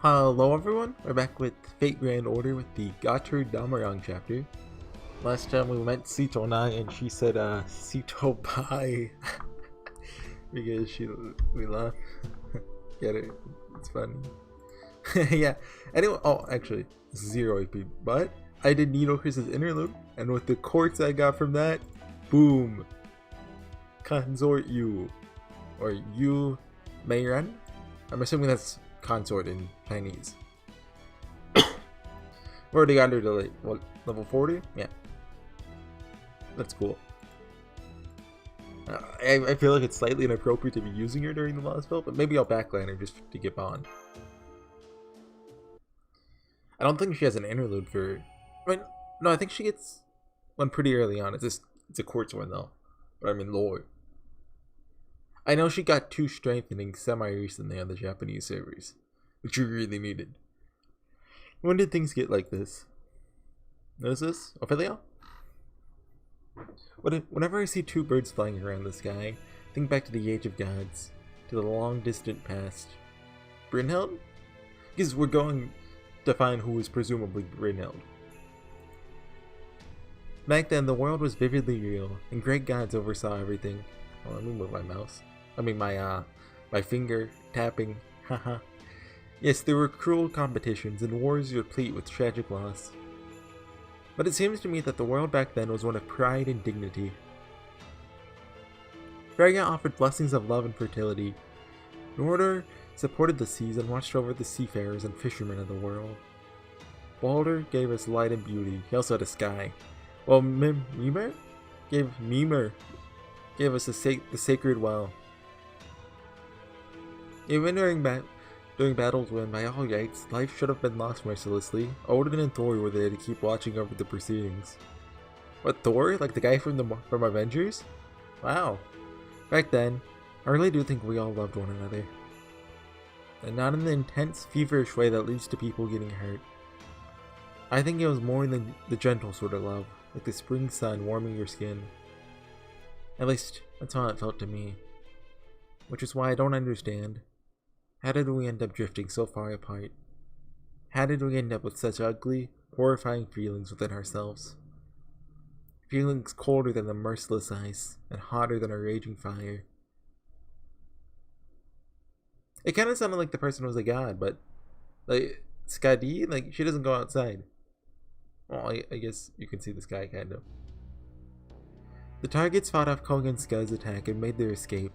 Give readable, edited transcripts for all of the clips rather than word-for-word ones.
Hello everyone, we're back with Fate Grand Order with the Götterdämmerung chapter. Last time we met Sitonai and she said Sito bye because we laughed. Get it? It's funny. Yeah. Anyway, actually, 0 AP, but I did Needle Chris's interlude, and with the quartz I got from that, boom! Consort you. Or you Mayren? I'm assuming that's consort in Chinese. We already got her to like, what, level 40? Yeah. That's cool. I feel like it's slightly inappropriate to be using her during the last spell, but maybe I'll backline her just to get on. I don't think she has an interlude for... I mean, no, I think she gets one pretty early on. It's a quartz one though. But I mean lore. I know she got 2 strengthening semi-recently on the Japanese servers, which you really needed. When did things get like this? Notice this? Ophelia? Whenever I see 2 birds flying around the sky, think back to the Age of Gods, to the long distant past. Brynhild? Because we're going to find who was presumably Brynhild. Back then, the world was vividly real, and great gods oversaw everything. Oh, let me move my mouse. I mean my finger tapping. Haha. Yes, there were cruel competitions and wars replete with tragic loss. But it seems to me that the world back then was one of pride and dignity. Freya offered blessings of love and fertility. Norder supported the seas and watched over the seafarers and fishermen of the world. Balder gave us light and beauty. He also had a sky. While Mimir gave us the sacred well. Even during battles when, by all rights, life should have been lost mercilessly, Odin and Thor were there to keep watching over the proceedings. What, Thor? Like the guy from Avengers? Wow. Back then, I really do think we all loved one another. And not in the intense, feverish way that leads to people getting hurt. I think it was more than the gentle sort of love, like the spring sun warming your skin. At least, that's how it felt to me. Which is why I don't understand. How did we end up drifting so far apart? How did we end up with such ugly, horrifying feelings within ourselves? Feelings colder than the merciless ice, and hotter than a raging fire. It kind of sounded like the person was a god, but... like, Skadi? Like, she doesn't go outside. Well, I guess you can see the sky, kind of. The targets fought off Kong and Skud's attack and made their escape.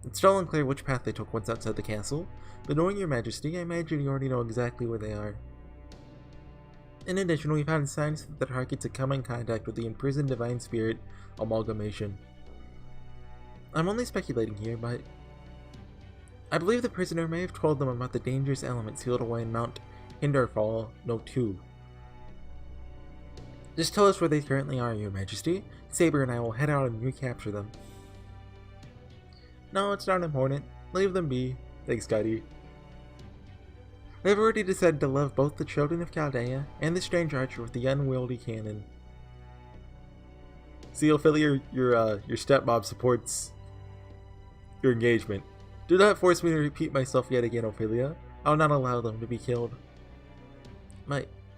It's still unclear which path they took once outside the castle, but knowing your majesty, I imagine you already know exactly where they are. In addition, we found signs that the targets had come in contact with the imprisoned divine spirit amalgamation. I'm only speculating here, but I believe the prisoner may have told them about the dangerous element sealed away in Mount Hinderfall No. 2. Just tell us where they currently are, your majesty. Saber and I will head out and recapture them. No, it's not important. Leave them be. Thanks, Scotty. We've already decided to love both the children of Chaldea and the strange archer with the unwieldy cannon. See, Ophelia, your stepmom supports your engagement. Do not force me to repeat myself yet again, Ophelia. I will not allow them to be killed.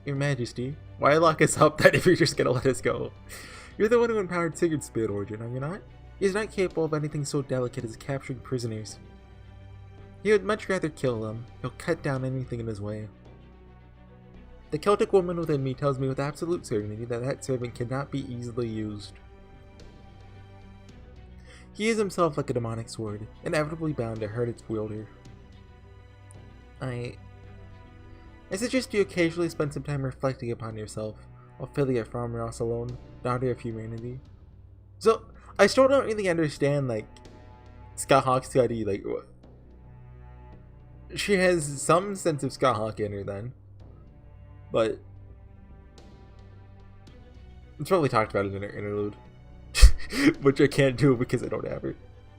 Your majesty, why lock us up then if you're just gonna let us go? You're the one who empowered Sigurd's spirit origin, are you not? He is not capable of anything so delicate as capturing prisoners. He would much rather kill them. He'll cut down anything in his way. The Celtic woman within me tells me with absolute certainty that servant cannot be easily used. He is himself like a demonic sword, inevitably bound to hurt its wielder. I suggest you occasionally spend some time reflecting upon yourself, Ophelia from Ross alone, daughter of humanity. So, I still don't really understand, like, scatach-skadi, like, she has some sense of scatach in her then, but it's probably talked about in her interlude, which I can't do because I don't have her,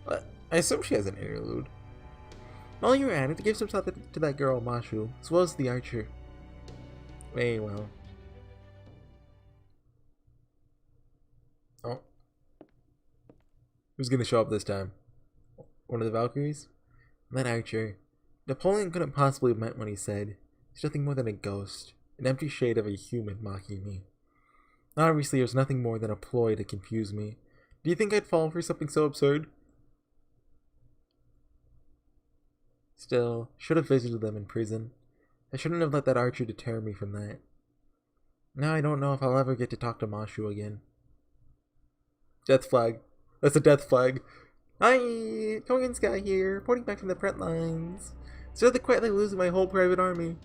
but I assume she has an interlude. While you're at it, give some thought to that girl, Mashu, as well as the archer. Very well. Oh. Who's gonna show up this time? One of the Valkyries? That archer. Napoleon couldn't possibly have meant what he said. He's nothing more than a ghost, an empty shade of a human mocking me. Obviously, it was nothing more than a ploy to confuse me. Do you think I'd fall for something so absurd? Still, should have visited them in prison. I shouldn't have let that archer deter me from that. Now I don't know if I'll ever get to talk to Mashu again. Death flag. That's a death flag. Hi! Kogan Sky here, reporting back from the front lines. So they're quietly losing my whole private army.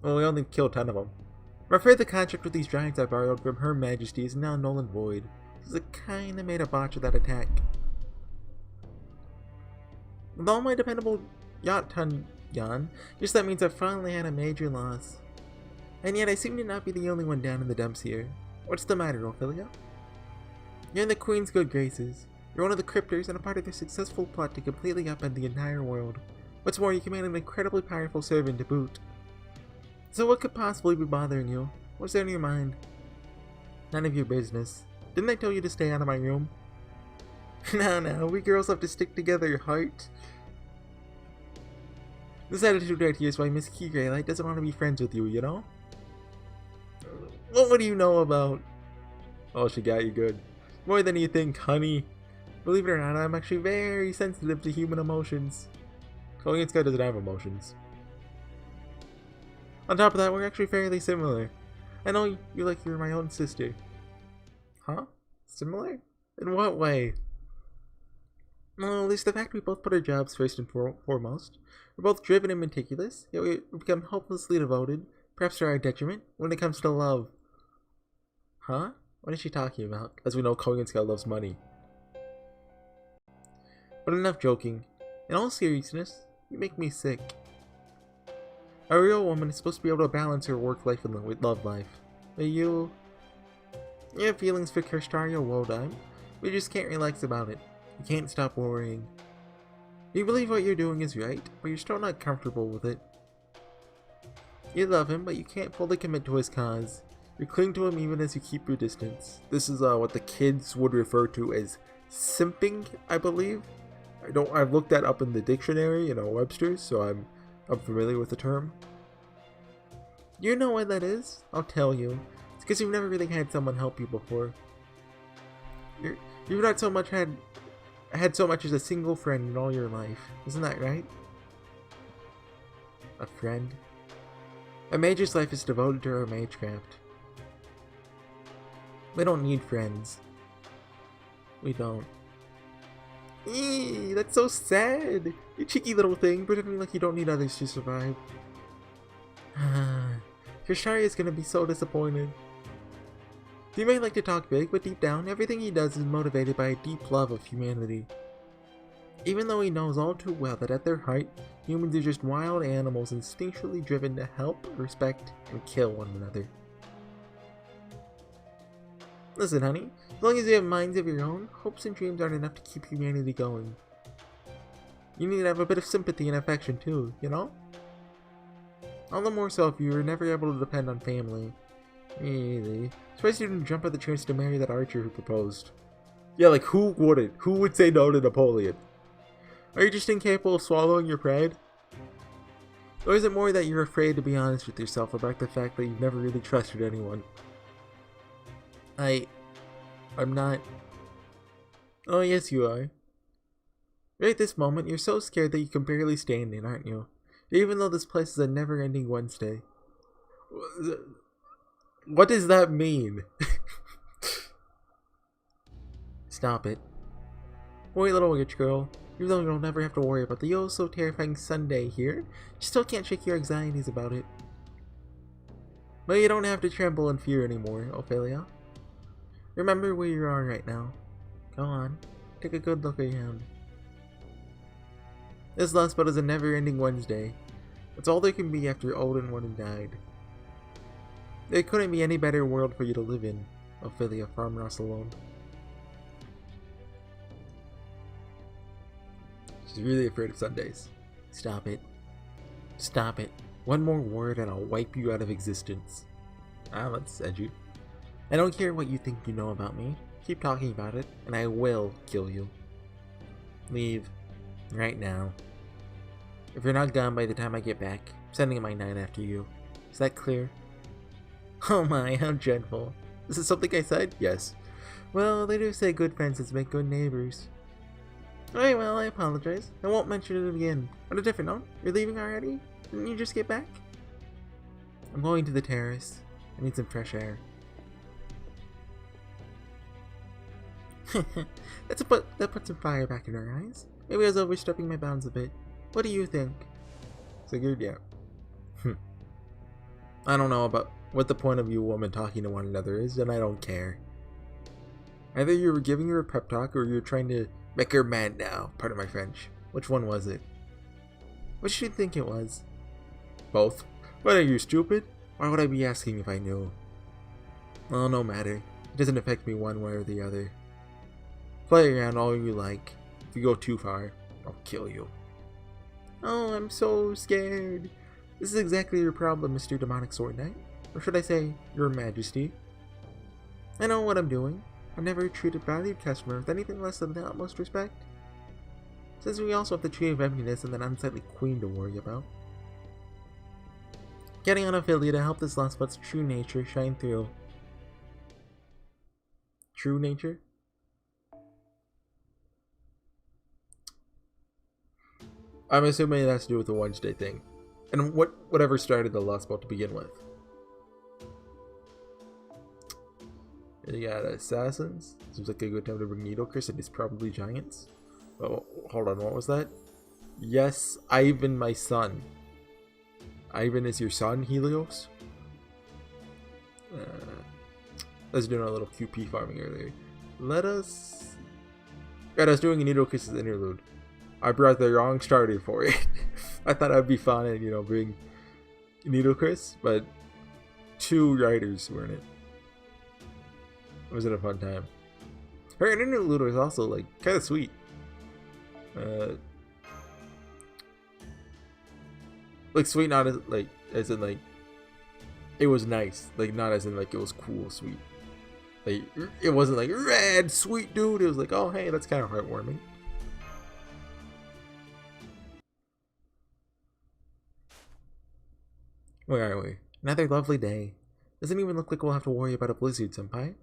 Well, we only killed 10 of them. I'm afraid the contract with these giants I borrowed from Her Majesty is now null and void. Because I kinda made a botch of that attack. With all my dependable yacht ton Yan, just that means I've finally had a major loss. And yet I seem to not be the only one down in the dumps here. What's the matter, Ophelia? You're in the Queen's good graces. You're one of the cryptors and a part of their successful plot to completely upend the entire world. What's more, you command an incredibly powerful servant to boot. So what could possibly be bothering you? What's there in your mind? None of your business. Didn't I tell you to stay out of my room? No, we girls have to stick together, heart. This attitude right here is why Miss Key Greylight doesn't want to be friends with you, you know? What do you know about... Oh, she got you good. More than you think, honey. Believe it or not, I'm actually very sensitive to human emotions. Kogan Sky doesn't have emotions. On top of that, we're actually fairly similar. I know you like you're my own sister. Huh? Similar? In what way? Well, there's the fact we both put our jobs first and foremost. We're both driven and meticulous, yet we become hopelessly devoted, perhaps to our detriment, when it comes to love. Huh? What is she talking about? As we know, Kogan Sky loves money. But enough joking. In all seriousness, you make me sick. A real woman is supposed to be able to balance her work life and love life. But you have feelings for Kerstaria Wodime, but you just can't relax about it. You can't stop worrying. You believe what you're doing is right, but you're still not comfortable with it. You love him, but you can't fully commit to his cause. You cling to him even as you keep your distance. This is what the kids would refer to as simping, I believe. I've looked that up in the dictionary, Webster's, so I'm familiar with the term. You know what that is? I'll tell you. It's because you've never really had someone help you before. You've not so much had so much as a single friend in all your life. Isn't that right? A friend? A mage's life is devoted to her magecraft. We don't need friends. We don't. Eee, that's so sad! You cheeky little thing, pretending like you don't need others to survive. Kershari is gonna be so disappointed. He may like to talk big, but deep down, everything he does is motivated by a deep love of humanity. Even though he knows all too well that at their heart, humans are just wild animals instinctually driven to help, respect, and kill one another. Listen, honey, as long as you have minds of your own, hopes and dreams aren't enough to keep humanity going. You need to have a bit of sympathy and affection too, you know? All the more so if you were never able to depend on family. Easy. Surprised you didn't jump at the chance to marry that archer who proposed. Yeah, like who wouldn't? Who would say no to Napoleon? Are you just incapable of swallowing your pride? Or is it more that you're afraid to be honest with yourself about the fact that you've never really trusted anyone? I'm not... Oh, yes you are. Right at this moment, you're so scared that you can barely stand in, aren't you? Even though this place is a never-ending Wednesday. What does that mean? Stop it. Wait, little witch girl. Even though you'll never have to worry about the oh-so-terrifying Sunday here, you still can't shake your anxieties about it. But you don't have to tremble in fear anymore, Ophelia. Remember where you are right now. Go on, take a good look around. This last but is a never-ending Wednesday. It's all there can be after Odin went and died. There couldn't be any better world for you to live in, Ophelia Farmross alone. She's really afraid of Sundays. Stop it. Stop it. One more word and I'll wipe you out of existence. That's edgy. I don't care what you think you know about me. Keep talking about it, and I will kill you. Leave. Right now. If you're not gone by the time I get back, I'm sending my 9 after you. Is that clear? Oh my, how dreadful. This is something I said? Yes. Well, they do say good fences make good neighbors. Alright, well, I apologize. I won't mention it again. On a different note, you're leaving already? Didn't you just get back? I'm going to the terrace. I need some fresh air. That put some fire back in her eyes. Maybe I was overstepping my bounds a bit. What do you think? Figured, yeah. I don't know about what the point of you women talking to one another is, and I don't care. Either you were giving her a pep talk, or you were trying to make her mad now. Pardon my French. Which one was it? Which do you think it was? Both. What, are you stupid? Why would I be asking if I knew? Well, no matter. It doesn't affect me one way or the other. Play around all you like. If you go too far, I'll kill you. Oh, I'm so scared. This is exactly your problem, Mr. Demonic Sword Knight. Or should I say, Your Majesty. I know what I'm doing. I've never treated valued customer with anything less than the utmost respect. Since we also have the Tree of Emptiness and that unsightly queen to worry about. Getting on Ophelia to help this last but's true nature shine through. True nature? I'm assuming it has to do with the Wednesday thing. And whatever started the last bout to begin with. You got assassins. Seems like a good time to bring Needlecurse, and it's probably giants. Oh, hold on, what was that? Yes, Ivan, my son. Ivan is your son, Helios? I was doing a little QP farming earlier. Right, I was doing a Needlecurse's interlude. I brought the wrong starter for it. I thought I'd be fun and, bring Needlecurse, but 2 writers were in it. It was a fun time. Her interlude was also, kind of sweet. Sweet not as in, it was nice. Not as in, it was cool, sweet. It wasn't, rad, sweet dude. It was oh, hey, that's kind of heartwarming. Where are we? Another lovely day. Doesn't even look like we'll have to worry about a blizzard, senpai.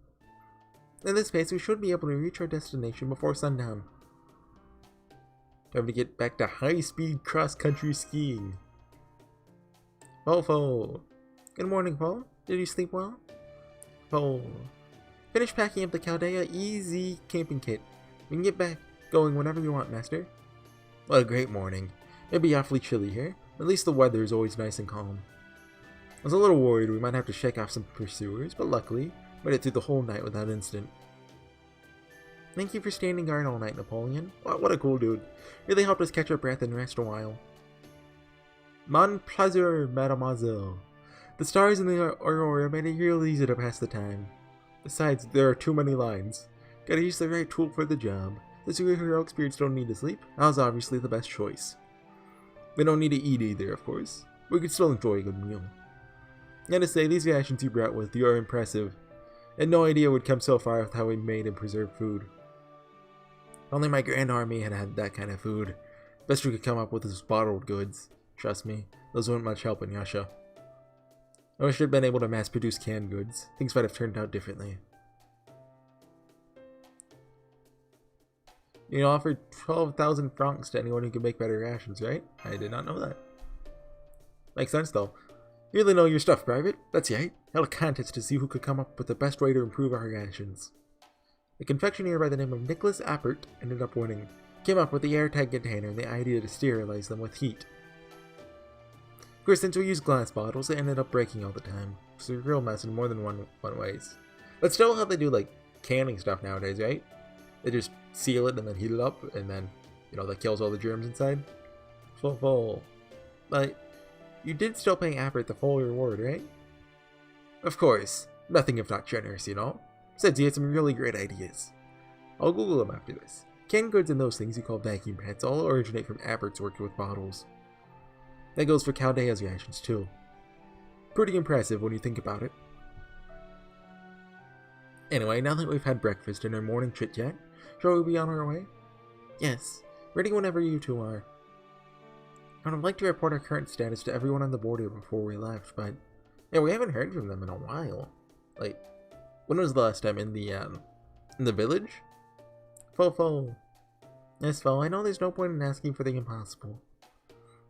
In this pace, we should be able to reach our destination before sundown. Time to get back to high-speed cross-country skiing. Fofo. Good morning, Paul. Did you sleep well? Paul. Finish packing up the Chaldea Easy camping kit. We can get back going whenever you want, Master. What a great morning. It'd be awfully chilly here. At least the weather is always nice and calm. I was a little worried we might have to shake off some pursuers, but luckily, made it through the whole night without incident. Thank you for standing guard all night, Napoleon. Wow, what a cool dude. Really helped us catch our breath and rest a while. Mon plaisir, mademoiselle. The stars in the aurora made it real easy to pass the time. Besides, there are too many lines. Gotta use the right tool for the job. The superheroic spirits don't need to sleep. I was obviously the best choice. They don't need to eat either, of course. We could still enjoy a good meal. Gotta say, these rations you brought with you are impressive. I had no idea we'd come so far with how we made and preserved food. Only my grand army had had that kind of food. Best we could come up with is bottled goods. Trust me, those weren't much help in Russia. I wish I'd been able to mass produce canned goods. Things might have turned out differently. You offered 12,000 francs to anyone who could make better rations, right? I did not know that. Makes sense though. You really know your stuff, Private. That's right. Held a contest to see who could come up with the best way to improve our rations. The confectioner by the name of Nicholas Appert ended up winning. Came up with the airtight container and the idea to sterilize them with heat. Of course, since we used glass bottles, they ended up breaking all the time. It's a real mess in more than one ways. That's still how they do canning stuff nowadays, right? They just seal it and then heat it up, and then that kills all the germs inside. Full. But you did still pay Appert the full reward, right? Of course. Nothing if not generous, Said he had some really great ideas. I'll Google them after this. Canned goods and those things you call vacuum pads all originate from Appert's work with bottles. That goes for Chaldea's rations too. Pretty impressive when you think about it. Anyway, now that we've had breakfast and our morning chit-chat, shall we be on our way? Yes, ready whenever you two are. I would like to report our current status to everyone on the border before we left, but yeah, we haven't heard from them in a while. Like, when was the last time? In the village? Fo. Yes, Fo, I know there's no point in asking for the impossible.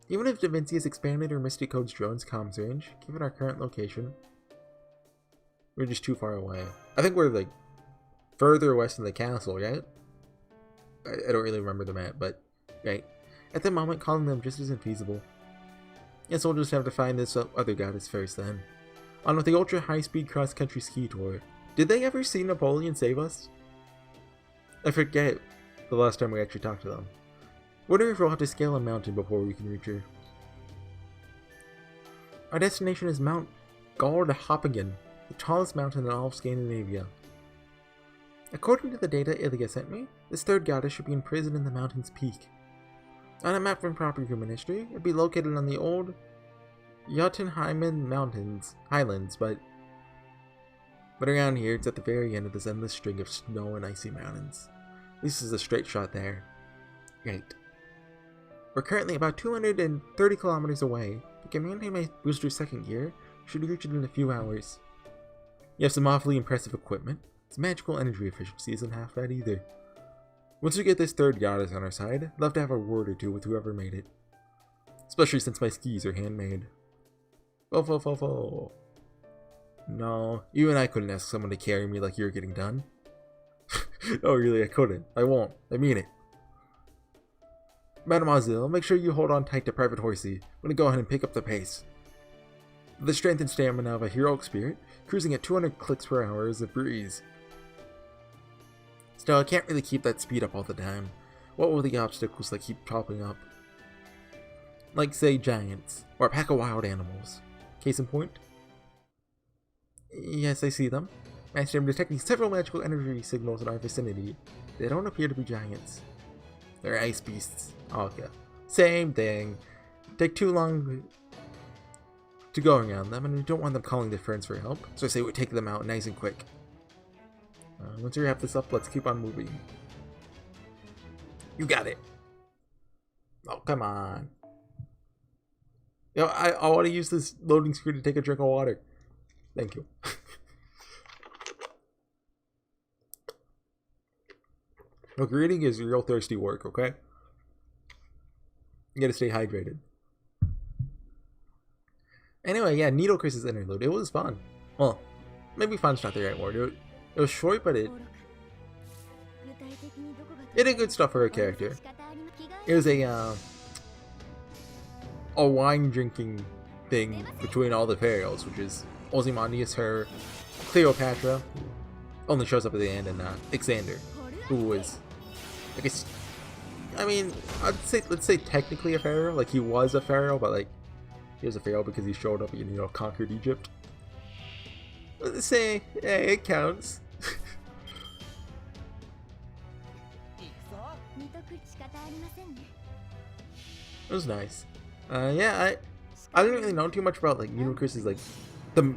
Even if Da Vinci has expanded her Mystic Code's drone's comms range, given our current location, we're just too far away. I think we're, like, further west in the castle, right? I don't really remember the map, but, right. At the moment, calling them just isn't feasible. Guess we'll just have to find this other goddess first, then. On with the ultra-high-speed cross-country ski tour. Did they ever see Napoleon save us? I forget the last time we actually talked to them. Wonder if we'll have to scale a mountain before we can reach her. Our destination is Mount Götterdämmerung, the tallest mountain in all of Scandinavia. According to the data Ilya sent me, this third goddess should be imprisoned in the mountain's peak. On a map from Proper Human History, it'd be located on the old Jotunheimen Highlands, but around here, it's at the very end of this endless string of snow and icy mountains. This is a straight shot there. Right. We're currently about 230 kilometers away, but can maintain my booster second gear, should reach it in a few hours. You have some awfully impressive equipment. Its magical energy efficiency isn't half bad either. Once we get this third goddess on our side, I'd love to have a word or two with whoever made it. Especially since my skis are handmade. Fo. No, even I couldn't ask someone to carry me like you're getting done. Oh really, I couldn't. I won't. I mean it. Mademoiselle, make sure you hold on tight to Private Horsey. I'm gonna go ahead and pick up the pace. The strength and stamina of a heroic spirit, cruising at 200 clicks per hour is a breeze. Still, I can't really keep that speed up all the time. What will the obstacles that keep popping up? Like, say, giants, or a pack of wild animals. Case in point? Yes, I see them. I am detecting several magical energy signals in our vicinity. They don't appear to be giants. They're ice beasts. Oh, okay. Same thing. Take too long to go around them, and we don't want them calling their friends for help, so I say we take them out nice and quick. Once we wrap this up, let's keep on moving. You got it. Oh, come on. Yo, I want to use this loading screen to take a drink of water. Thank you. Look, reading is real thirsty work, okay? You gotta stay hydrated. Anyway, yeah, Needle Chris's interlude. It was fun. Well, maybe fun's not the right word. It was short, but it did good stuff for her character. It was a wine drinking thing between all the pharaohs, which is Ozymandias, her, Cleopatra, who only shows up at the end, and Alexander, who was, I guess, I mean, let's say technically a pharaoh. Like, he was a pharaoh, but like, he was a pharaoh because he showed up and, you know, conquered Egypt. Let's say, yeah, it counts. It was nice. Yeah, I didn't really know too much about like Needle Chris's like the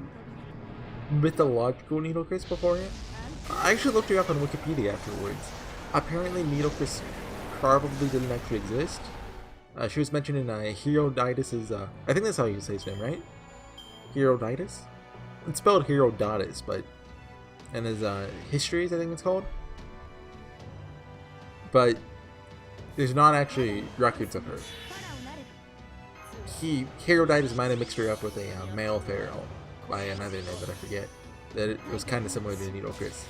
mythological Needle Chris beforehand. I actually looked her up on Wikipedia afterwards. Apparently, Needle Chris probably didn't actually exist. She was mentioned in Herodotus's. I think that's how you say his name, right? Herodotus. It's spelled Herodotus, but in his histories, I think it's called. But there's not actually records of her. Herodotus might have mixed her up with a male pharaoh by another name that I forget. That it was kind of similar to Needle Chris.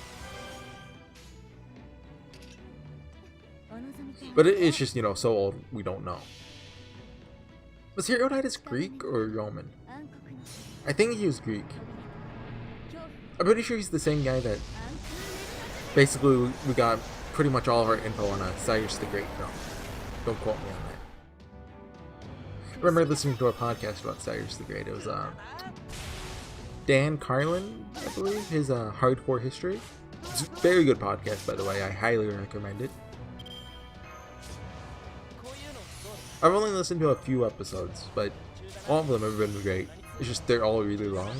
But it's just, you know, so old we don't know. Was Herodotus Greek or Roman? I think he was Greek. I'm pretty sure he's the same guy that basically we got pretty much all of our info on Cyrus the Great from. Don't quote me on that. I remember listening to a podcast about Cyrus the Great. It was Dan Carlin, I believe, his Hardcore History. It's a very good podcast, by the way. I highly recommend it. I've only listened to a few episodes, but all of them have been great. It's just they're all really long.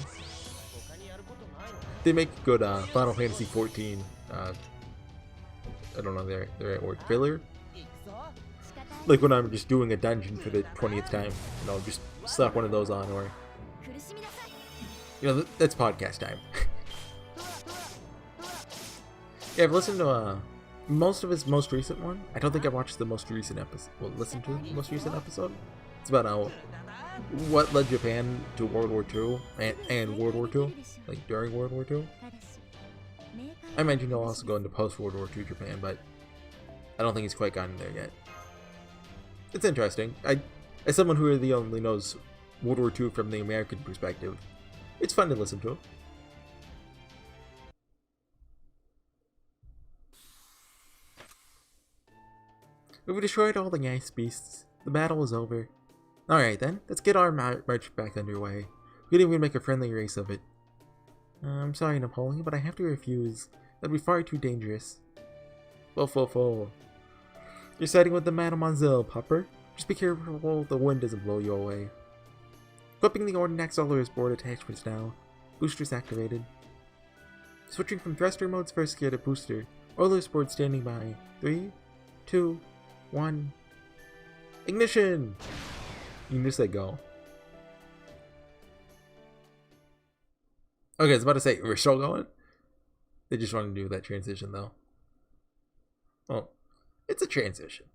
They make good Final Fantasy 14. I don't know the right word. Filler. Like when I'm just doing a dungeon for the 20th time, you know, just slap one of those on, or you know, that's podcast time. Yeah, I've listened to most of his most recent one. I don't think I watched the most recent episode. Well, listened to the most recent episode. It's about what led Japan to World War II and World War II, like during World War II. I imagine he'll also go into post-World War II Japan, but I don't think he's quite gotten there yet. It's interesting. As someone who really only knows World War II from the American perspective, it's fun to listen to. We've destroyed all the ice beasts. The battle is over. Alright then, let's get our march back underway. We didn't even make a friendly race of it. I'm sorry, Napoleon, but I have to refuse. That'd be far too dangerous. Fo. You're siding with the Mademoiselle, Pupper. Just be careful the wind doesn't blow you away. Equipping the Ordnance Solar's board attachments now. Boosters activated. Switching from thruster mode's first gear to booster. Oiler's board standing by. 3, 2, 1. Ignition! You can just say go. Okay, I was about to say, we're still going? They just want to do that transition though. Well, it's a transition.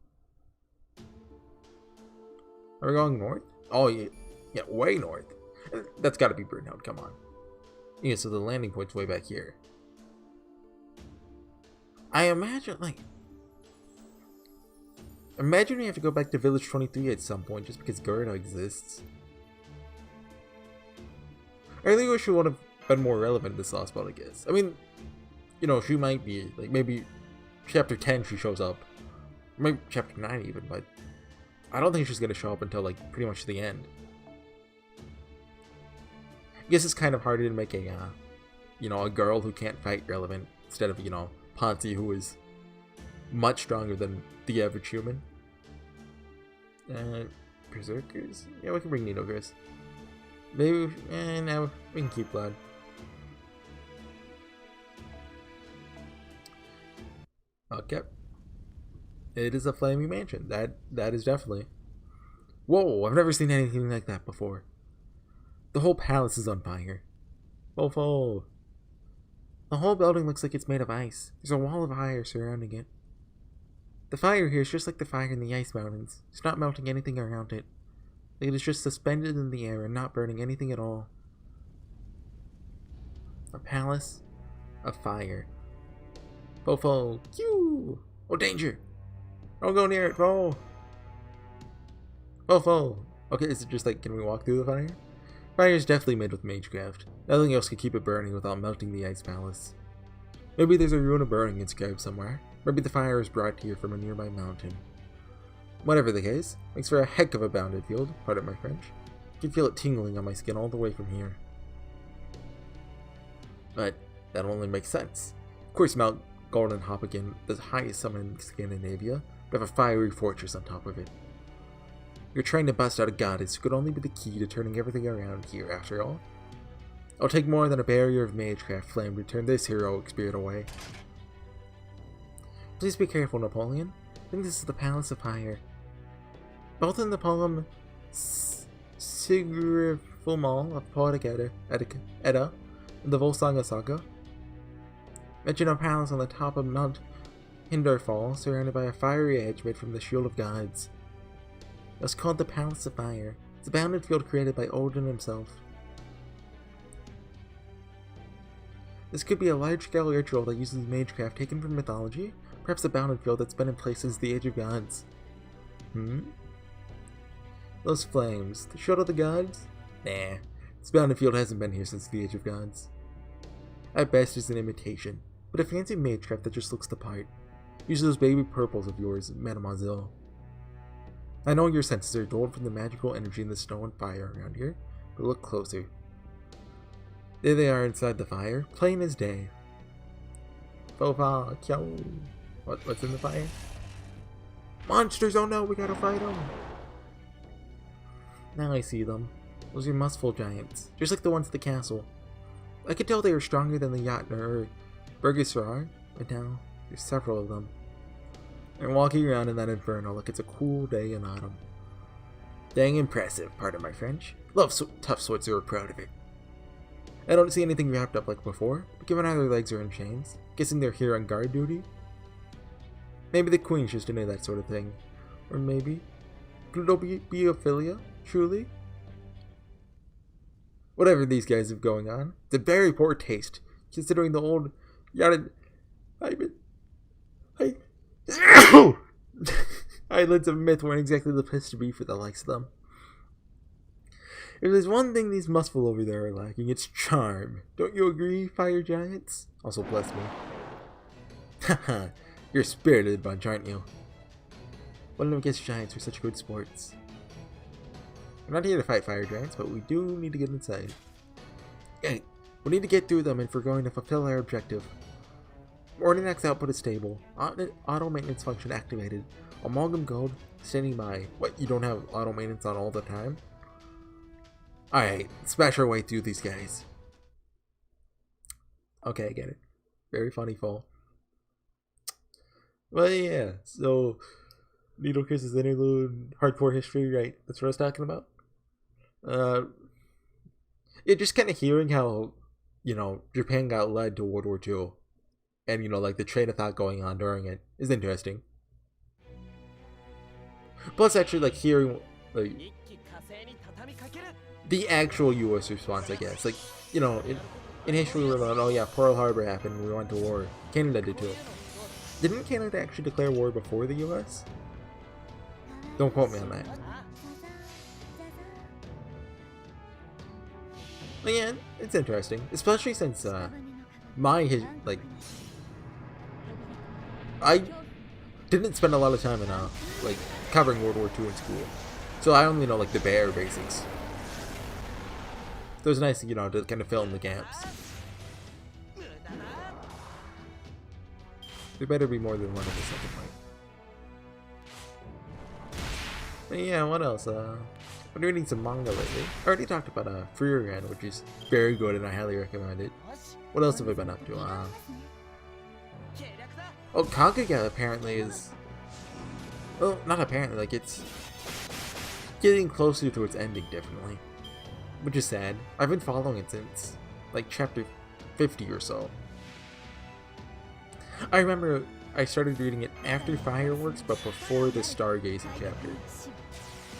Are we going north? Oh, yeah, way north. That's gotta be Brunhilde, come on. Yeah, so the landing point's way back here. I imagine, imagine we have to go back to Village 23 at some point just because Gerda exists. I really wish she would have been more relevant in this last spot, I guess. I mean, you know, she might be, like, maybe chapter 10 she shows up. Maybe chapter 9 even, but I don't think she's going to show up until, like, pretty much the end. I guess it's kind of harder to make a, you know, a girl who can't fight relevant instead of, you know, Ponzi, who is much stronger than the average human. Berserkers? Yeah, we can bring Nidogris. Maybe, no, we can keep Blood. Okay. It is a flaming mansion. That is definitely. Whoa, I've never seen anything like that before. The whole palace is on fire. Whoa. The whole building looks like it's made of ice. There's a wall of fire surrounding it. The fire here is just like the fire in the ice mountains. It's not melting anything around it. It is just suspended in the air and not burning anything at all. A palace of fire. Fo. Q! Oh, danger! Don't go near it, Fo! Fo. Okay, is it just like, can we walk through the fire? Fire is definitely made with magecraft. Nothing else could keep it burning without melting the ice palace. Maybe there's a rune of burning inscribed somewhere. Maybe the fire is brought here from a nearby mountain. Whatever the case, makes for a heck of a bounded field, pardon my French. I can feel it tingling on my skin all the way from here. But that only makes sense. Of course, Mount Golden Hoppigan, the highest summit in Scandinavia, would have a fiery fortress on top of it. You're trying to bust out a goddess who could only be the key to turning everything around here, after all. It'll take more than a barrier of magecraft flame to turn this heroic spirit away. Please be careful, Napoleon. I think this is the Palace of Fire. Both in the poem Sigurfumal of Poetic Edda and the Volsunga Saga, mention a palace on the top of Mount Hinderfall, surrounded by a fiery edge made from the Shield of Gods. It was called the Palace of Fire. It's a bounded field created by Odin himself. This could be a large-scale ritual that uses magecraft taken from mythology, perhaps a bounded field that's been in place since the Age of Gods. Those flames, the Shield of the Gods? Nah, this bounded field hasn't been here since the Age of Gods. At best, it's an imitation, but a fancy magecraft that just looks the part. Use those baby purples of yours, Mademoiselle. I know your senses are dulled from the magical energy in the snow and fire around here, but look closer. There they are inside the fire, plain as day. Fova, kyo. What's in the fire? Monsters! Oh no, we gotta fight them! Now I see them. Those are muscle giants, just like the ones at the castle. I could tell they were stronger than the Jotnar or Burgisrar, but now there's several of them. and walking around in that inferno like it's a cool day in autumn. Dang impressive, pardon my French. Love tough swords who are proud of it. I don't see anything wrapped up like before, but given how their legs are in chains, guessing they're here on guard duty? Maybe the queen's just into that sort of thing. Or maybe, could it be Ophelia, truly? Whatever these guys have going on, it's a very poor taste, considering the old Islands of Myth weren't exactly the place to be for the likes of them. If there's one thing these Musful over there are lacking, it's charm. Don't you agree, fire giants? Also bless me. Haha, you're a spirited bunch, aren't you? One of guess giants are such good sports. We're not here to fight fire giants, but we do need to get inside. Hey, we need to get through them if we're going to fulfill our objective. Ordinax output is stable. Auto maintenance function activated. Amalgam Gold standing by. What, you don't have auto maintenance on all the time? Alright, smash our way through these guys. Okay, I get it. Very funny fall. Well, yeah, so Needle Kiss's interlude, hardcore history, right? That's what I was talking about. Yeah, just kind of hearing how, you know, Japan got led to World War II, and, you know, like the train of thought going on during it is interesting. Plus, actually, like hearing, like, the actual U.S. response, I guess. Like, you know, in history, we're like, oh yeah, Pearl Harbor happened, we went to war. Canada did too. Didn't Canada actually declare war before the U.S.? Don't quote me on that. But yeah, it's interesting, especially since I didn't spend a lot of time in like covering World War II in school, so I only know like the bare basics. So it's nice, you know, to kind of fill in the gaps. There better be more than one of the second fight. But yeah, what else? I've been reading some manga lately. I already talked about Freerun, which is very good and I highly recommend it. What else have I been up to? Oh, Kaguya apparently is... Well, not apparently, like it's getting closer to its ending, definitely. Which is sad. I've been following it since, like, chapter 50 or so. I remember I started reading it after Fireworks, but before the Stargazing chapter.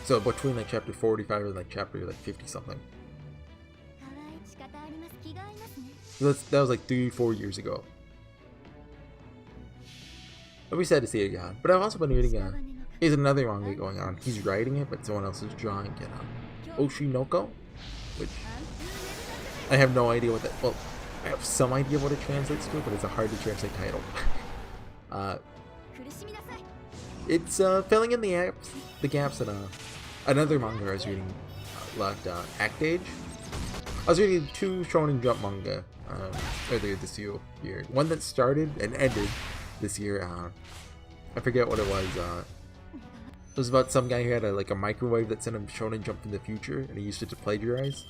So between, like, chapter 45 and, like, chapter, like, 50-something. So that was, like, 3-4 years ago. I'll be sad to see it again. But I've also been reading, here's another manga going on. He's writing it, but someone else is drawing it. Oshinoko? Which I have no idea what that. Well, I have some idea what it translates to, but it's a hard to translate title. It's filling in the gaps in another manga I was reading left Act Age. I was reading 2 Shonen Jump manga earlier this year. One that started and ended this year. I forget what it was. It was about some guy who had a microwave that sent him Shonen Jump in the future, and he used it to plagiarize.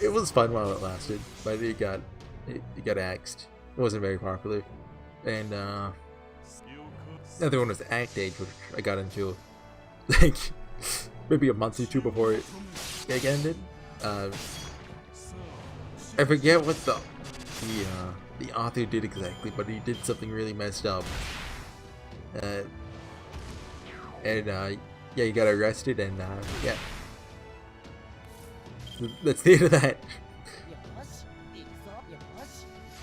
It was fun while it lasted, but it got axed. It wasn't very popular. And the other one was Act Age, which I got into like maybe a month or 2 before it ended. I forget what the author did exactly, but he did something really messed up. Yeah, he got arrested, and yeah, that's the end of that.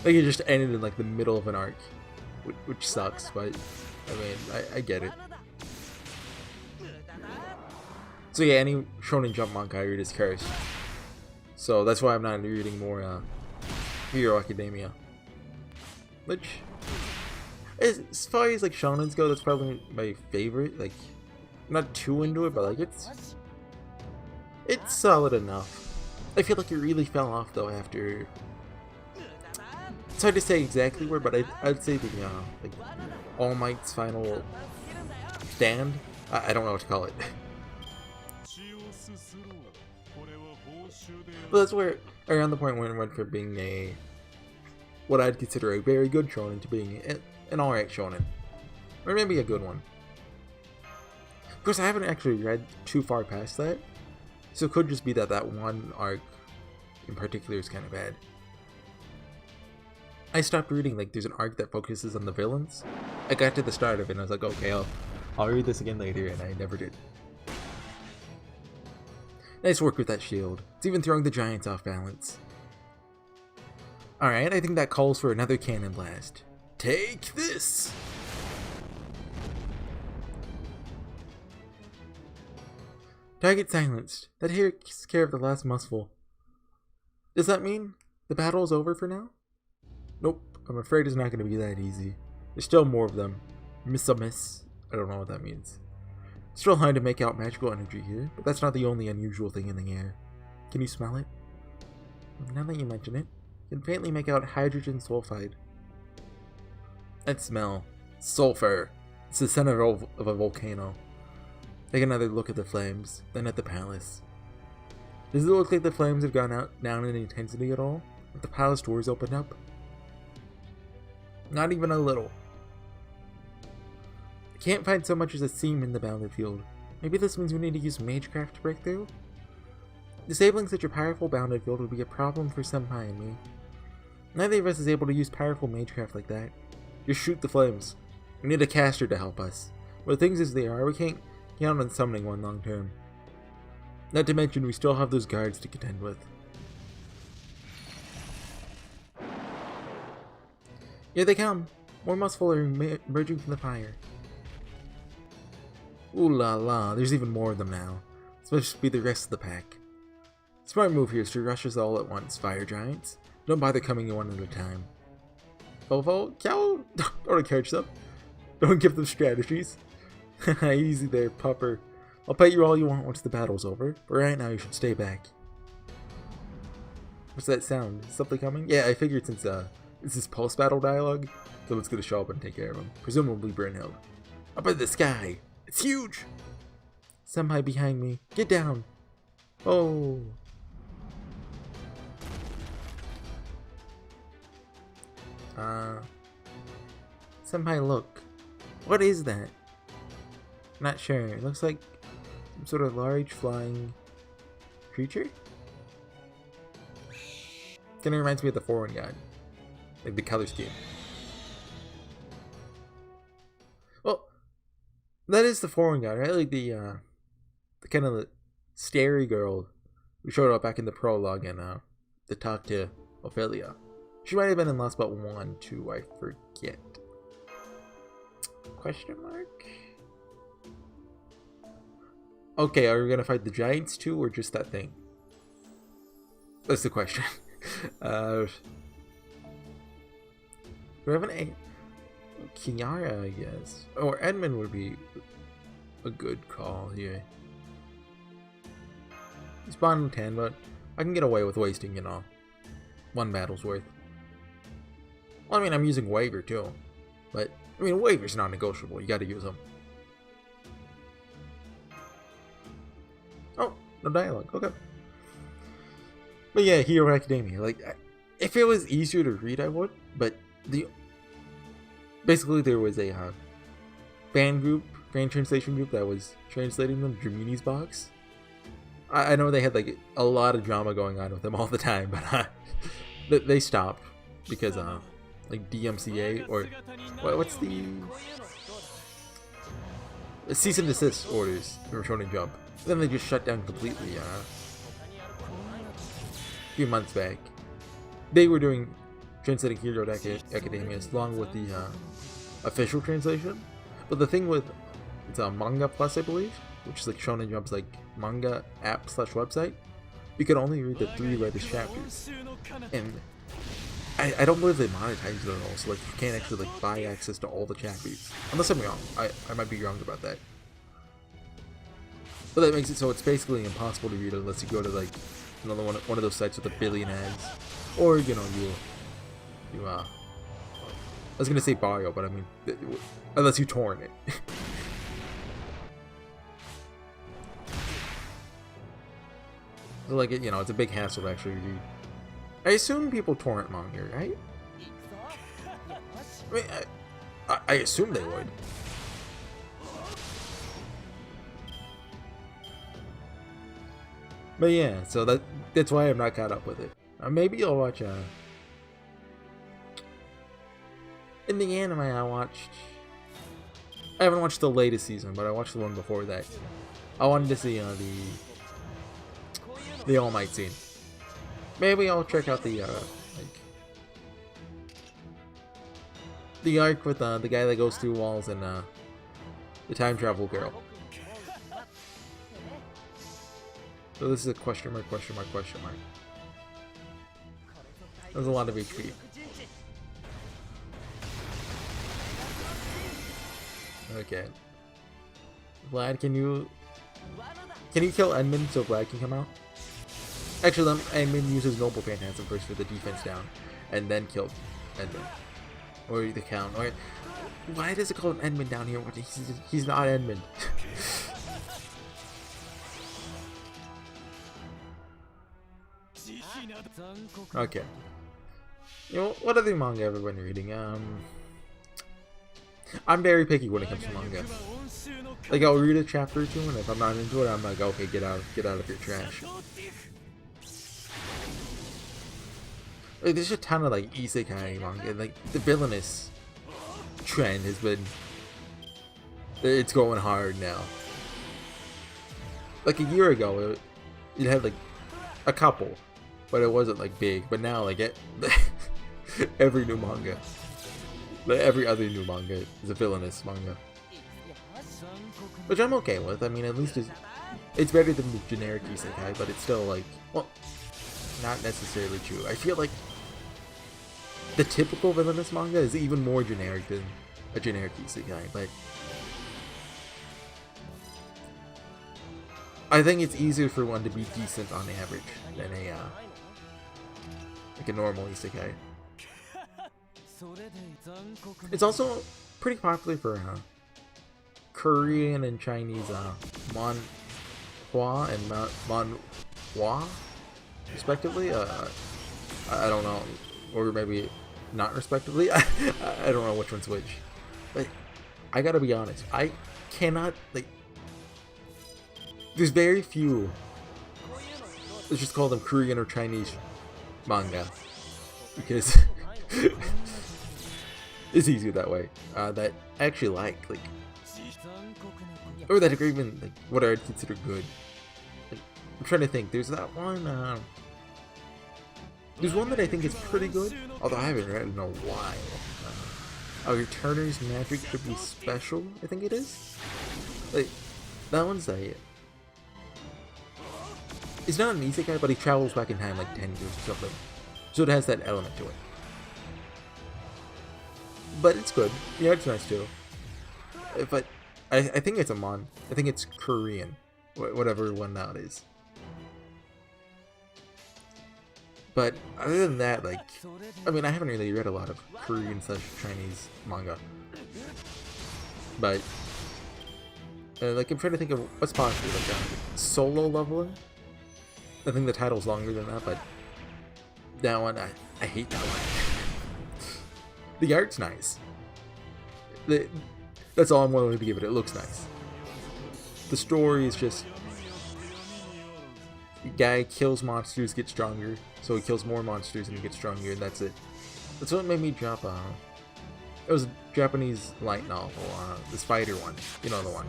Like, it just ended in like the middle of an arc, which sucks, but I mean, I get it. So yeah, any Shonen Jump manga I read is cursed, so that's why I'm not reading more Hero Academia. Which, as far as like shonens go, that's probably my favorite. Like, I'm not too into it, but like it's solid enough. I feel like it really fell off though after. It's hard to say exactly where, but I'd say the like All Might's final stand. I don't know what to call it. But that's where around the point when it went from being what I'd consider a very good shonen to being an alright shonen. Or maybe a good one. Of course, I haven't actually read too far past that, so it could just be that that one arc in particular is kind of bad. I stopped reading, like, there's an arc that focuses on the villains. I got to the start of it and I was like, okay, I'll read this again later, and I never did. Nice work with that shield. It's even throwing the giants off balance. Alright, I think that calls for another cannon blast. Take this! Target silenced. That takes care of the last muscle. Does that mean the battle is over for now? Nope, I'm afraid it's not going to be that easy. There's still more of them. Miss. I don't know what that means. Still hard to make out magical energy here, but that's not the only unusual thing in the air. Can you smell it? Now that you mention it, you can faintly make out hydrogen sulfide. That smell. Sulfur. It's the center of a volcano. Take another look at the flames, then at the palace. Does it look like the flames have gone down in intensity at all? Have the palace doors opened up? Not even a little. I can't find so much as a seam in the battlefield. Maybe this means we need to use magecraft to break through? Disabling such a powerful bounded field would be a problem for Senpai and me. Neither of us is able to use powerful magecraft like that. Just shoot the flames. We need a caster to help us. With things as they are, we can't count on summoning one long term. Not to mention, we still have those guards to contend with. Here they come! More muscle are emerging from the fire. Ooh la la, there's even more of them now. This must be the rest of the pack. Smart move here is to rush us all at once, fire giants. Don't bother coming one at a time. Volvo, cow, don't encourage them. Don't give them strategies. Easy there, pupper. I'll pet you all you want once the battle's over, but right now you should stay back. What's that sound? Is something coming? Yeah, I figured since this is post-battle dialogue, someone's gonna show up and take care of him. Presumably Brynhild. Up in the sky! It's huge! Senpai behind me. Get down! Oh! Senpai, look. What is that? Not sure. It looks like some sort of large flying creature? Kinda reminds me of the foreign god. Like the color scheme. Well, that is the foreign god, right? Like the kind of the starry girl who showed up back in the prologue and to talk to Ophelia. She might have been in Last But 1, 2, I forget. Question mark? Okay, are we gonna fight the giants too, or just that thing? That's the question. Do we have an Kinyara, I guess? Or Edmund would be a good call here. He's spawned 10, but I can get away with wasting, you know, one battle's worth. Well, I mean, I'm using Waver too, but I mean, Waver's not negotiable. You gotta use them. Oh, no dialogue. Okay. But yeah, Hero Academia. Like, if it was easier to read, I would. But basically there was a fan translation group that was translating them. Dramini's box. I know they had like a lot of drama going on with them all the time, but they stopped because like DMCA or what's the cease and desist orders for Shonen Jump. Then they just shut down completely a few months back. They were doing translating Hero Academia along with the official translation, but the thing with it's a Manga Plus, I believe, which is like Shonen Jump's like manga app / website. You can only read the 3 latest chapters, and I don't believe they monetize it at all, so like you can't actually like buy access to all the chapters. Unless I'm wrong. I might be wrong about that. But that makes it so it's basically impossible to read unless you go to like another one of those sites with a billion ads. Or, you know, you I was gonna say Barrio, but I mean unless you torrent it. So like, you know, it's a big hassle to actually read. I assume people torrent manga, right? I mean, I assume they would. But yeah, so that's why I'm not caught up with it. Maybe I'll watch in the anime I haven't watched the latest season, but I watched the one before that. I wanted to see the All Might scene. Maybe I'll check out the the arc with the guy that goes through walls and the time travel girl. So this is a question mark, question mark, question mark. There's a lot of HP. Okay. Vlad, can you kill Edmund so Vlad can come out? Actually, Edmund uses Noble Phantasm first for the defense down, and then kill Edmund. Or the count. Or why does it call him Edmund down here? He's not Edmund. Okay. You know, what other manga have I been reading? I'm very picky when it comes to manga. Like, I'll read a chapter or two, and if I'm not into it, I'm like, okay, get out of your trash. Like, there's a ton of like isekai manga. Like, the villainous trend has been, it's going hard now. Like a year ago, it had like a couple, but it wasn't like big. But now, like, every new manga, like every other new manga is a villainous manga, which I'm okay with. I mean, at least it's better than the generic isekai, but it's still like, well, not necessarily true. I feel like the typical villainous manga is even more generic than a generic isekai, but I think it's easier for one to be decent on average than like a normal isekai. It's also pretty popular for Korean and Chinese manhwa and manhwa, respectively. I don't know, or maybe not respectively. I don't know which one's which. But I gotta be honest, I cannot, like, there's very few, let's just call them Korean or Chinese manga, because it's easier that way, that I actually like, or that are even, like, what I would consider good. Like, I'm trying to think, there's that one, there's one that I think is pretty good, although I haven't read it in a while. Returner's Magic Should Be Special, I think it is. Like, that one's it's not an isekai, but he travels back in time like 10 years or something. So it has that element to it. But it's good. Yeah, it's nice too. But I think it's I think it's Korean. Whatever one that is. But other than that, like, I mean, I haven't really read a lot of Korean / Chinese manga. But like, I'm trying to think of what's possible. Like, Solo Leveling. I think the title's longer than that, but that one, I hate that one. The art's nice. That's all I'm willing to give it. It looks nice. The story is just, the guy kills monsters, gets stronger, so he kills more monsters and he gets stronger, and that's it. That's what made me drop it was a Japanese light novel, the spider one, you know, the one.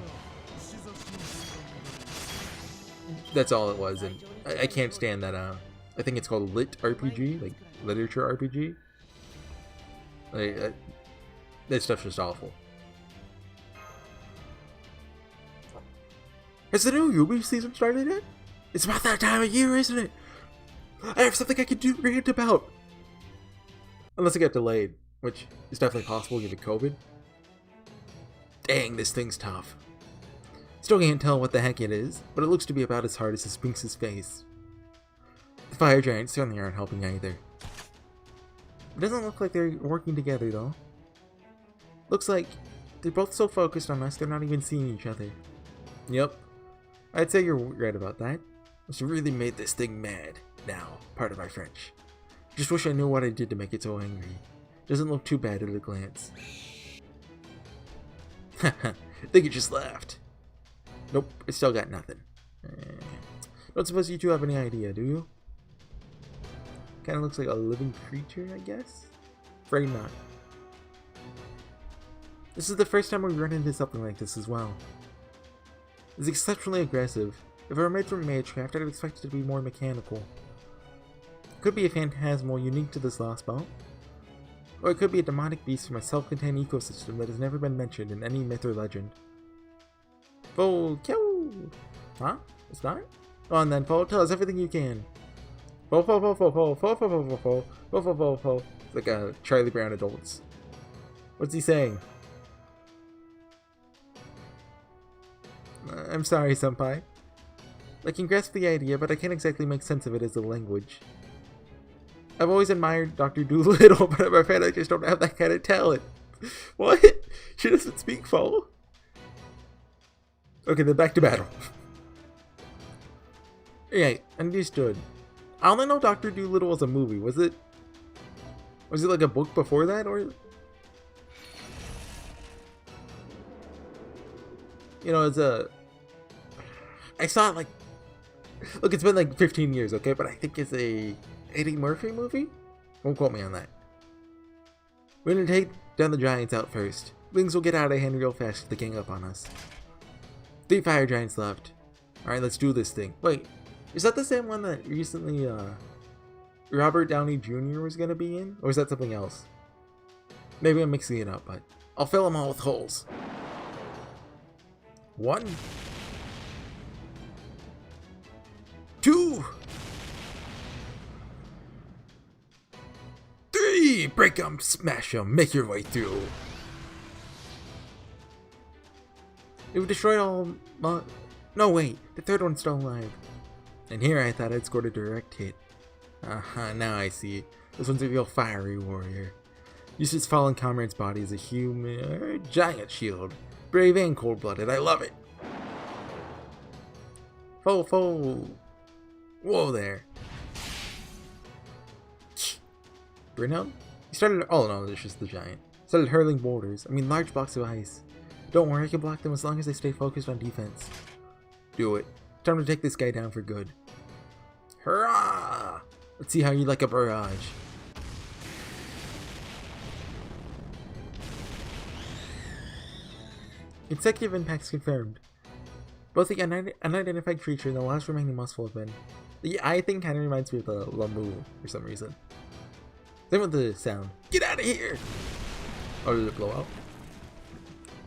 That's all it was, and I can't stand that. I think it's called Lit RPG, like literature RPG. Like, that stuff's just awful. Has the new Yubi season started yet? It's about that time of year, isn't it? I have something I can rant about. Unless it got delayed, which is definitely possible given COVID. Dang, this thing's tough. Still can't tell what the heck it is, but it looks to be about as hard as the Sphinx's face. The fire giants certainly aren't helping either. It doesn't look like they're working together though. Looks like they're both so focused on us they're not even seeing each other. Yep, I'd say you're right about that. It's really made this thing mad. Now, pardon my French. Just wish I knew what I did to make it so angry. Doesn't look too bad at a glance. Haha, think you just laughed. Nope, I still got nothing. Don't suppose you two have any idea, do you? Kinda looks like a living creature, I guess? Afraid not. This is the first time we've run into something like this as well. It's exceptionally aggressive. If it were made from magecraft, I'd expect it to be more mechanical. It could be a phantasmal unique to this lost belt. Or it could be a demonic beast from a self-contained ecosystem that has never been mentioned in any myth or legend. Foe, kill! Huh? It's not? Go on then, Foe, tell us everything you can. Foe, Foe, Foe, Foe, Foe, Foe, Foe, Foe, Foe, Foe, Foe, Foe, Foe, Foe. It's like a Charlie Brown adults. What's he saying? I'm sorry, Senpai. I can grasp the idea, but I can't exactly make sense of it as a language. I've always admired Dr. Doolittle, but I'm afraid I just don't have that kind of talent. What? She doesn't speak Foe? Okay, then back to battle. Yeah, understood. I only know Dr. Doolittle was a movie. Was it like a book before that, or? You know, I saw it like, look, it's been like 15 years, okay, but I think it's a Eddie Murphy movie? Don't quote me on that. We're gonna take down the giants out first. Things will get out of hand real fast if they gang up on us. 3 fire giants left. Alright, let's do this thing. Wait, is that the same one that recently Robert Downey Jr. was gonna be in? Or is that something else? Maybe I'm mixing it up, but I'll fill them all with holes. 1, 2, 3! Break them, smash them, make your way through. You've destroyed all. No, wait, the third one's still alive. And here I thought I'd scored a direct hit. Now I see. This one's a real fiery warrior. Used his fallen comrade's body as a human giant shield. Brave and cold-blooded, I love it. Foe, foe. Whoa there. Brynhild? He started. Oh no, it's just the giant. Started hurling boulders. I mean, large blocks of ice. Don't worry, I can block them as long as they stay focused on defense. Do it. Time to take this guy down for good. Hurrah! Let's see how you like a barrage. Consecutive impacts confirmed. Both the unidentified creature and the last remaining muscle have been. The eye thing kind of reminds me of the Lamu for some reason. Same with the sound. Get out of here! Oh, did it blow out?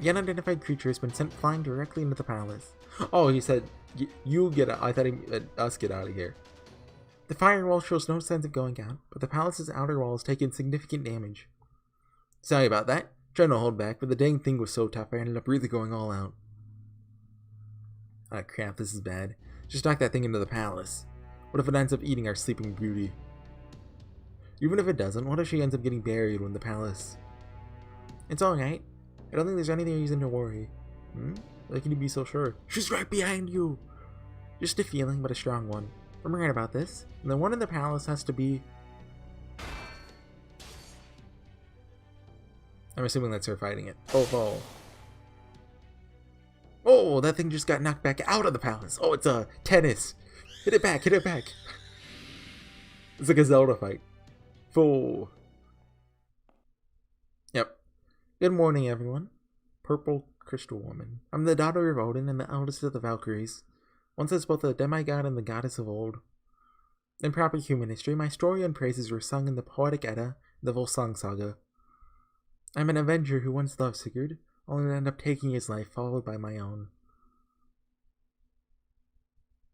The unidentified creature has been sent flying directly into the palace. Oh, he said, you get out. I thought he meant us get out of here. The firewall shows no signs of going out, but the palace's outer wall has taken significant damage. Sorry about that. Trying to hold back, but the dang thing was so tough I ended up really going all out. Ah crap, this is bad. Just knock that thing into the palace. What if it ends up eating our sleeping beauty? Even if it doesn't, what if she ends up getting buried in the palace? It's alright. I don't think there's any reason to worry. How can you be so sure? She's right behind you! Just a feeling, but a strong one. I'm right about this. And the one in the palace has to be... I'm assuming that's her fighting it. Oh. Oh, that thing just got knocked back out of the palace. Oh, it's a tennis. Hit it back, hit it back. It's like a Zelda fight. Fool. Yep. Good morning, everyone. Purple Crystal Woman. I'm the daughter of Odin and the eldest of the Valkyries. Once as both a demigod and the goddess of old. In proper human history, my story and praises were sung in the poetic Edda and the Volsung Saga. I'm an avenger who once loved Sigurd, only to end up taking his life, followed by my own.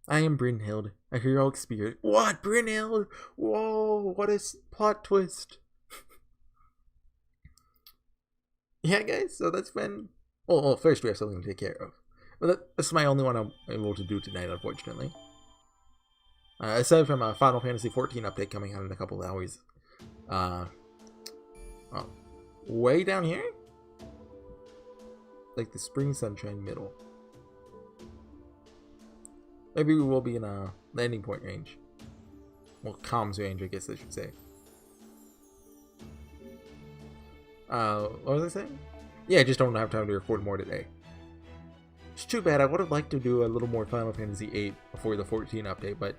I am Brynhild, a heroic spirit. What, Brynhild? Whoa, what a plot twist. Yeah, guys, so that's been... Well, first we have something to take care of. But that's my only one I'm able to do tonight, unfortunately. Aside from a Final Fantasy XIV update coming out in a couple of hours. Way down here? Like the Spring Sunshine middle. Maybe we will be in a landing point range. Well, comms range, I guess I should say. What was I saying? Yeah, I just don't have time to record more today. It's too bad. I would have liked to do a little more Final Fantasy VIII before the 14 update, but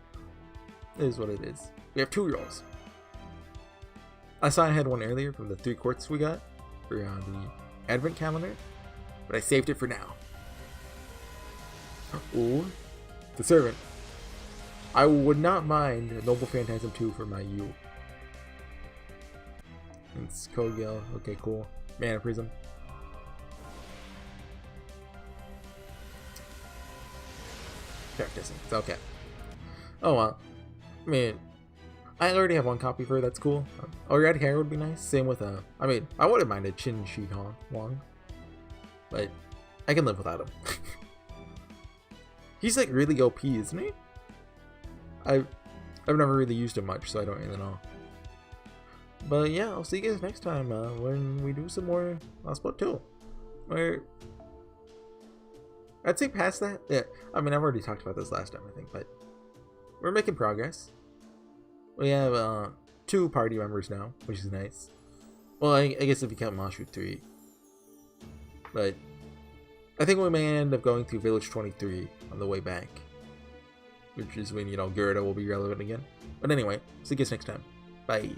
it is what it is. We have 2 rolls. I saw I had one earlier from the 3 quartz we got for the Advent calendar, but I saved it for now. Ooh, the Servant. I would not mind a Noble Phantasm 2 for my U. It's Kogel. Okay, cool. Mana Prism. Practicing. It's okay. Oh well. I mean, I already have 1 copy for it. That's cool. A red hair would be nice. Same with I mean, I wouldn't mind a Chin Shi Wong, but I can live without him. He's like really OP, isn't he? I've never really used him much, so I don't really know. But yeah, I'll see you guys next time when we do some more Lost Boat 2. Where I'd say past that, yeah. I mean, I've already talked about this last time, I think, but we're making progress. We have 2 party members now, which is nice. Well, I guess if you count Mashu 3. But I think we may end up going through Village 23 on the way back. Which is when, you know, Gerda will be relevant again. But anyway, see you guys next time. Bye.